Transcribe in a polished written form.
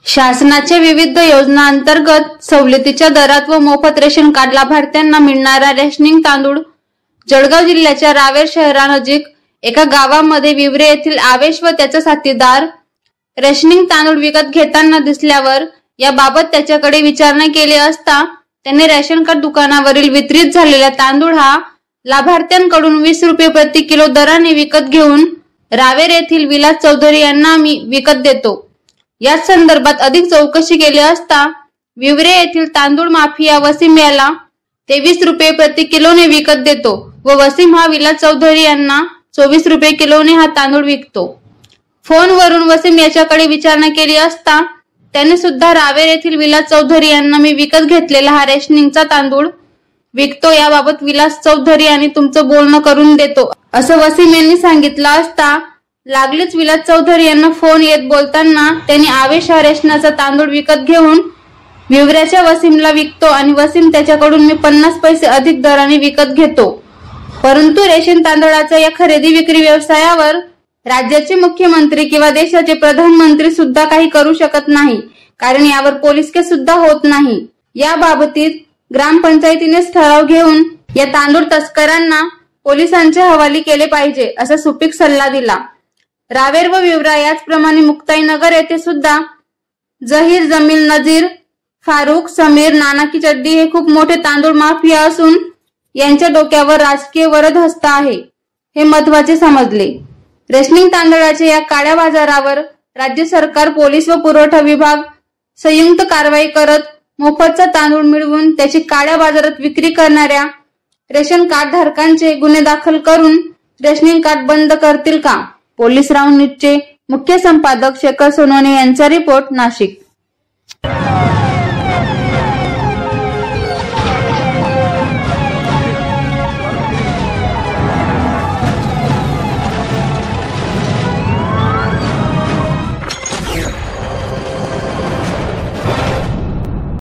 शासनाच्या विविध योजनांतर्गत सवलतीच्या दरात व मोफत रेशन कार्ड लाभार्थ्यांना मिळणारा रेशनिंग तांदूळ जळगाव जिल्ह्याच्या रावेर शहरानजीक एका गावामध्ये विवरे येथील आवेश व त्याचा साथीदार रेशनिंग तांदूळ विकत घेताना दिसल्यावर याबाबत त्याच्याकडे विचारणा केली असता त्याने रेशन कार्ड दुकानावरील वितरित झालेला तांदूळ हा लाभार्थ्यांकडून 20 रुपये प्रति किलो दराने विकत घेऊन रावेर येथील विलास चौधरी यांना मी विकत देतो या संदर्भात अधिक चौकशी केली असता विवरे येथील तांदूळ माफिया वसीम याला 23 रुपये प्रति किलोने विकत देतो व वसीम हा विलास चौधरी यांना 24 रुपये किलोने हा तांदूळ विकतो। फोनवरून वसीम याच्याकडे विचारणा केली असता त्याने सुद्धा रावेर येथील विलास चौधरी यांना मी विकत घेतलेला हा रेशनिंगचा तांदूळ विकतो याबाबत विलास चौधरी यांनी तुमचं बोलणं करून देतो असं वसीम यांनी सांगितलं असता लागलीच विलास चौधरी यांना फोन येत बोलताना त्यांनी आवेश हा रेशनाचा तांदूळ विकत घेऊन विवऱ्याच्या वसीमला विकतो आणि वसीम त्याच्याकडून मी 50 पैसे अधिक दराने विकत घेतो। परंतु रेशन तांदळाच्या या खरेदी विक्री व्यवसायावर राज्याचे मुख्यमंत्री किंवा देशाचे प्रधानमंत्री सुद्धा काही करू शकत नाही, कारण यावर पोलीस केस सुद्धा होत नाही। या बाबतीत ग्रामपंचायतीनेच ठराव घेऊन या तांदूळ तस्करांना पोलिसांच्या हवाली केले पाहिजे असा सुपीक सल्ला दिला। रावेर व विवरा याचप्रमाणे मुक्ताईनगर येथे सुद्धा जहीर, जमील, नजीर, फारुख, समीर, नाना की चड्डी हे खूप मोठे तांदूळ माफिया असून यांच्या डोक्यावर राजकीय वरदहस्त आहे हे महत्त्वाचे समजले। रेशनिंग तांदळाच्या या काळ्या बाजारावर राज्य सरकार, पोलीस व पुरवठा विभाग संयुक्त कारवाई करत मोफतचा तांदूळ मिळवून त्याची काळ्या बाजारात विक्री करणाऱ्या रेशन कार्ड धारकांचे गुन्हे दाखल करून रेशनिंग कार्ड बंद करतील का? पोलीस राऊंड न्यूजचे मुख्य संपादक शेखर सोनवणे यांचा रिपोर्ट, नाशिक।